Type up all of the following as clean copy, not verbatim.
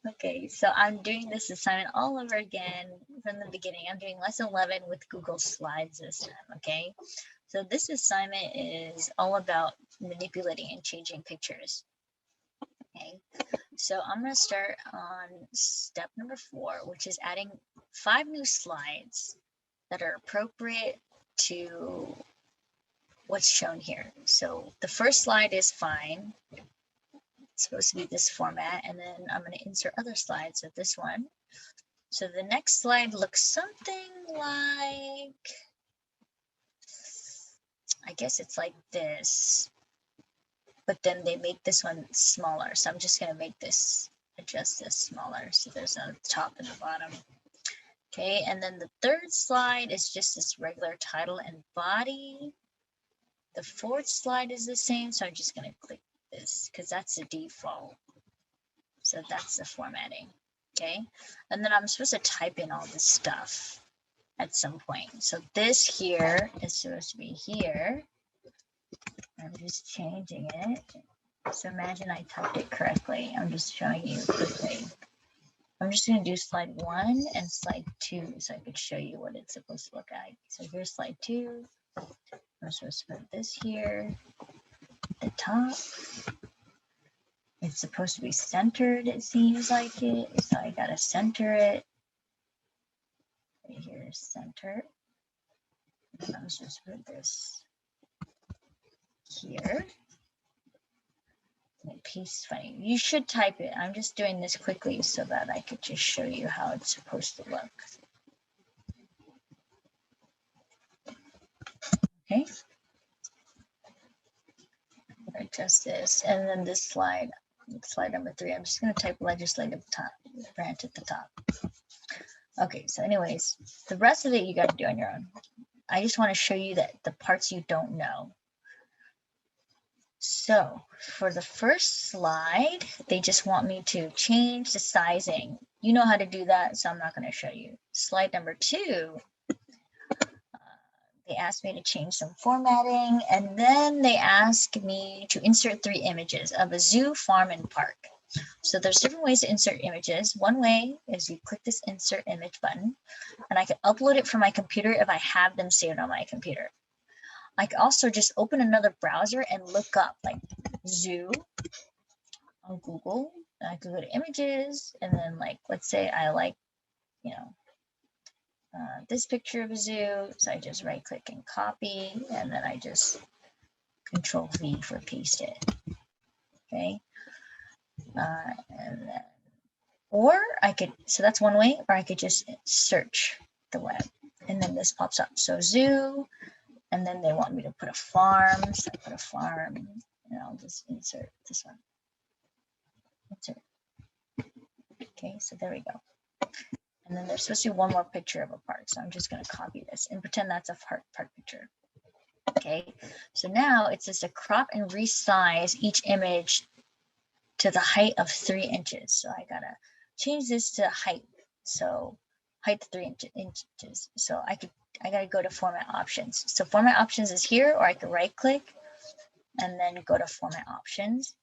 Okay, so I'm doing this assignment all over again from the beginning. I'm doing lesson 11 with Google Slides this time, okay? So this assignment is all about manipulating and changing pictures, okay? So I'm going to start on step number 4, which is adding 5 new slides that are appropriate to what's shown here. So the first slide is fine. It's supposed to be this format, and then I'm going to insert other slides with this one. So the next slide looks something like, I guess it's like this, but then they make this one smaller. So I'm just going to make this, adjust this smaller. So there's a top and the bottom. Okay, and then the third slide is just this regular title and body. The fourth slide is the same, so I'm just going to click this because that's the default. So that's the formatting, okay? And then I'm supposed to type in all this stuff at some point. So this here is supposed to be here. I'm just changing it. So imagine I typed it correctly. I'm just showing you quickly. I'm just going to do slide 1 and slide 2 so I could show you what it's supposed to look like. So here's slide 2. I'm supposed to put this here at the top. It's supposed to be centered, it seems like it. So I got to center it. Right here is center. And I'm supposed to put this here. My piece is funny. You should type it. I'm just doing this quickly so that I could just show you how it's supposed to look. Okay. Adjust this. And then this slide number 3, I'm just going to type legislative branch at the top. Okay, so anyways, the rest of it you got to do on your own. I just want to show you that the parts you don't know. So for the first slide, they just want me to change the sizing. You know how to do that, so I'm not going to show you. Slide number 2, they asked me to change some formatting, and then they asked me to insert 3 images of a zoo, farm, and park. So there's different ways to insert images. One way is you click this insert image button, and I can upload it from my computer if I have them saved on my computer. I can also just open another browser and look up like zoo on Google. And I can go to images, and then like, let's say I like, this picture of a zoo. So I just right click and copy, and then I just Control V for paste it. Okay. And then, or I could, so that's one way, or I could just search the web, and then this pops up. So zoo, and then they want me to put a farm, so I put a farm, and I'll just insert this one. Insert. Okay, so there we go. And then there's supposed to be one more picture of a park, so I'm just going to copy this and pretend that's a park picture. Okay, so now it's just to crop and resize each image to the height of 3 inches. So I gotta change this to height. So height 3 inches. So I gotta go to format options. So format options is here, or I could right click and then go to format options.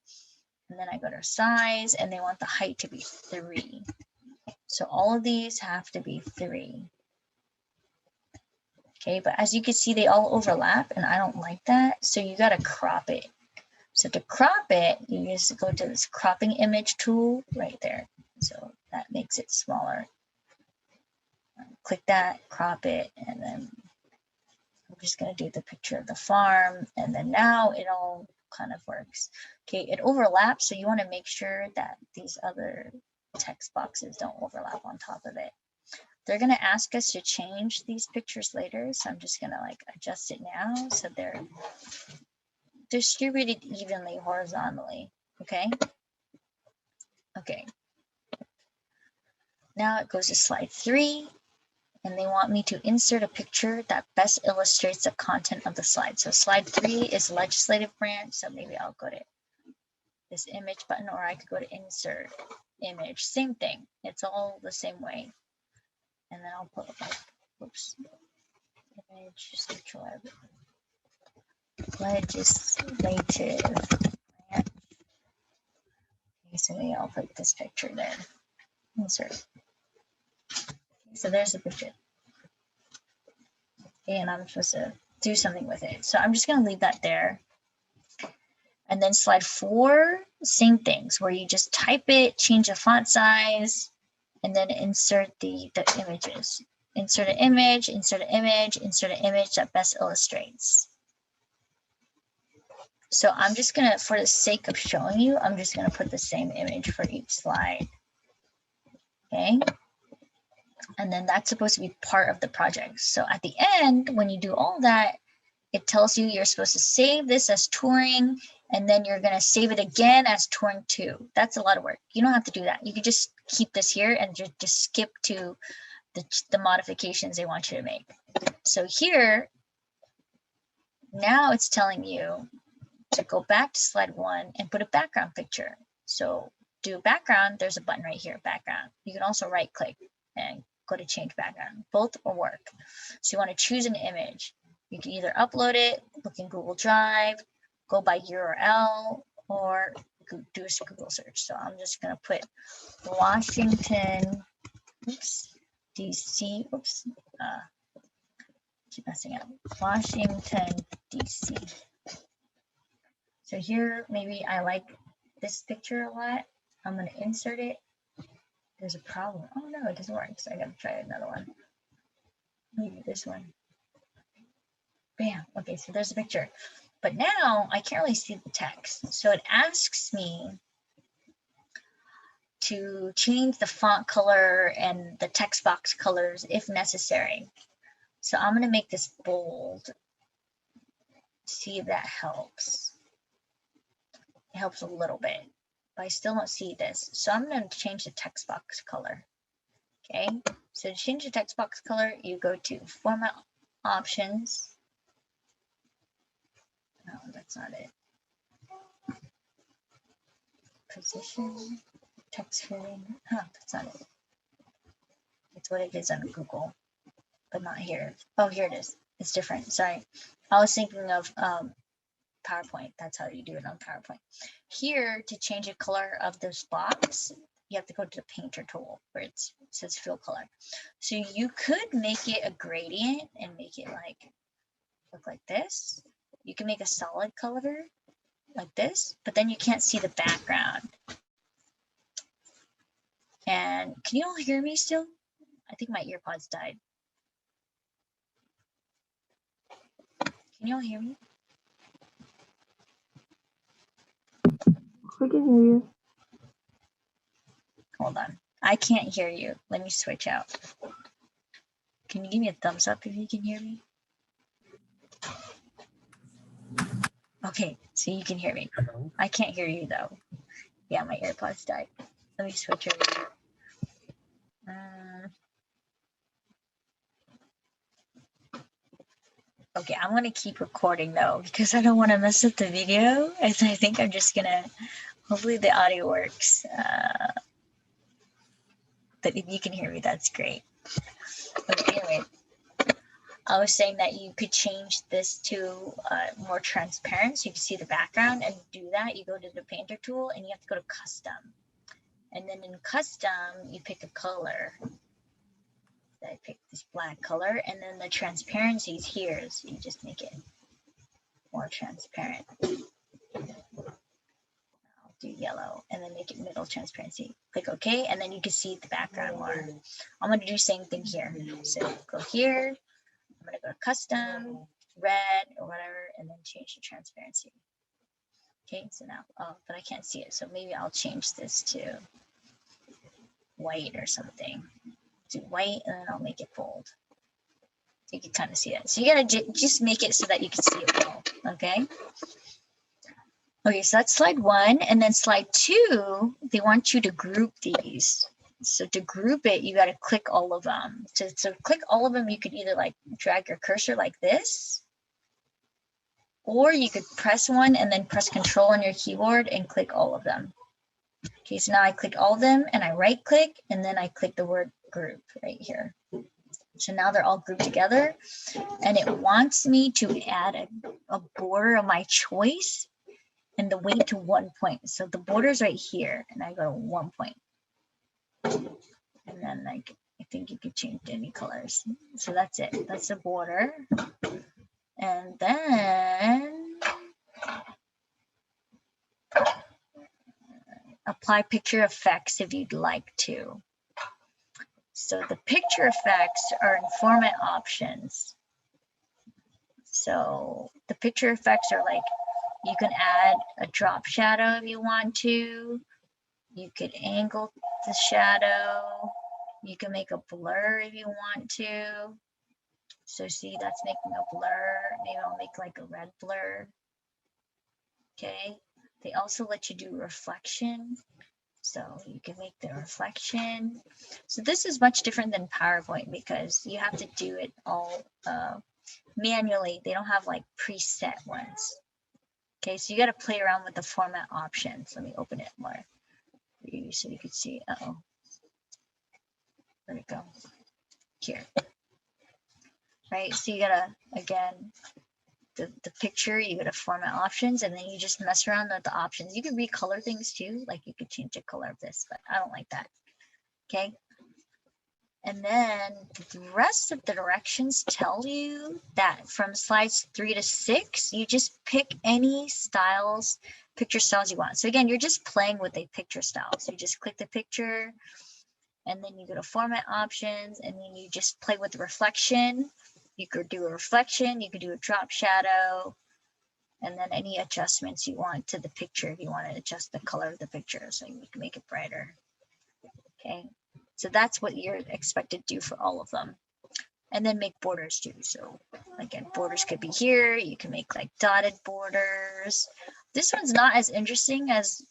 And then I go to size, and they want the height to be 3. So all of these have to be 3. Okay, but as you can see, they all overlap, and I don't like that. So you gotta crop it. So to crop it, you just go to this cropping image tool right there. So that makes it smaller. Click that, crop it, and then I'm just going to do the picture of the farm. And then now it all kind of works. Okay, it overlaps, so you want to make sure that these other text boxes don't overlap on top of it. They're going to ask us to change these pictures later, so I'm just going to like adjust it now so they're distributed evenly horizontally. Okay. Now it goes to slide 3, and they want me to insert a picture that best illustrates the content of the slide. So slide 3 is legislative branch, so maybe I'll go to this image button, or I could go to insert image. Same thing. It's all the same way. And then I'll put like, oops, image, legislative branch. Okay, so maybe I'll put this picture there. Insert. Okay, so there's the picture. Okay, and I'm supposed to do something with it. So I'm just going to leave that there. And then slide 4, same things, where you just type it, change the font size, and then insert the images. Insert an image, insert an image, insert an image that best illustrates. So I'm just going to, for the sake of showing you, I'm just going to put the same image for each slide. Okay. And then that's supposed to be part of the project. So at the end, when you do all that, it tells you you're supposed to save this as touring, and then you're going to save it again as touring 2. That's a lot of work. You don't have to do that. You can just keep this here and just skip to the modifications they want you to make. So here, now it's telling you to go back to slide 1 and put a background picture. So do a background, there's a button right here, background. You can also right click and go to change background. Both will work. So you want to choose an image. You can either upload it, look in Google Drive, go by URL, or do a Google search. So I'm just going to put Washington, DC, keep messing up, Washington, DC. So here, maybe I like this picture a lot. I'm going to insert it. There's a problem. Oh no, it doesn't work. So I got to try another one. Maybe this one. Bam. Okay, so there's a picture. But now I can't really see the text. So it asks me to change the font color and the text box colors if necessary. So I'm going to make this bold. See if that helps. It helps a little bit, but I still don't see this. So I'm going to change the text box color. Okay, so to change the text box color, you go to Format Options. No, that's not it. Position, text fitting. Huh, that's not it. It's what it is on Google, but not here. Oh, here it is. It's different. Sorry. I was thinking of PowerPoint. That's how you do it on PowerPoint. Here, to change the color of this box, you have to go to the painter tool where it says fill color. So you could make it a gradient and make it like look like this. You can make a solid color like this, but then you can't see the background. And can you all hear me still? I think my earpods died. Can you all hear me? We can hear you. Hold on. I can't hear you. Let me switch out. Can you give me a thumbs up if you can hear me? Okay, so you can hear me. I can't hear you though. Yeah, my AirPods died. Let me switch over here. Okay, I'm gonna keep recording though because I don't want to mess up the video. I think I'm just gonna. Hopefully the audio works. But if you can hear me, that's great. Okay, anyway, I was saying that you could change this to more transparent so you can see the background. And to do that, you go to the painter tool and you have to go to custom. And then in custom, you pick a color. I picked this black color, and then the transparency is here, so you just make it more transparent. I'll do yellow and then make it middle transparency. Click OK, and then you can see the background more. I'm going to do the same thing here. So go here. I'm going to go to custom, red or whatever, and then change the transparency. Okay, so now, oh, but I can't see it. So maybe I'll change this to white or something. Do white, and then I'll make it bold. So you can kind of see it. So you gotta just make it so that you can see it well. Okay. Okay, so that's slide 1, and then slide 2. They want you to group these. So to group it, you got to click all of them. So click all of them. You could either like drag your cursor like this, or you could press one and then press Control on your keyboard and click all of them. Okay, so now I clicked all of them and I right click and then I click the word group right here. So now they're all grouped together, and it wants me to add a border of my choice. and the weight to 1 point. So the border's right here, and I go to 1 point. And then like, I think you could change any colors. So that's it. That's the border. And then apply picture effects if you'd like to. So the picture effects are in format options. So the picture effects are like, you can add a drop shadow if you want to. You could angle the shadow. You can make a blur if you want to. So see, that's making a blur. Maybe I'll make like a red blur. Okay. They also let you do reflection. So you can make the reflection. So this is much different than PowerPoint because you have to do it all manually. They don't have like preset ones. Okay, so you got to play around with the format options. Let me open it more for you so you can see. Uh-oh. Where'd it go? Here. Right, so you gotta, again, the picture, you go to format options, and then you just mess around with the options. You can recolor things too, like you could change the color of this, but I don't like that. Okay. And then the rest of the directions tell you that from slides 3 to 6, you just pick any styles, picture styles you want. So again, you're just playing with a picture style. So you just click the picture, and then you go to format options, and then you just play with the reflection. You could do a reflection, you could do a drop shadow, and then any adjustments you want to the picture if you want to adjust the color of the picture so you can make it brighter. Okay, so that's what you're expected to do for all of them. And then make borders too. So again, borders could be here. You can make like dotted borders. This one's not as interesting as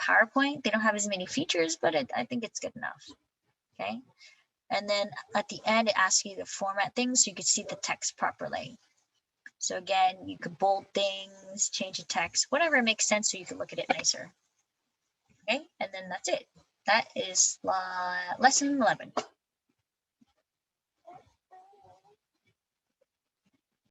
PowerPoint. They don't have as many features, but I think it's good enough. Okay. And then at the end, it asks you to format things so you can see the text properly. So again, you could bold things, change the text, whatever makes sense so you can look at it nicer. Okay, and then that's it. That is lesson 11.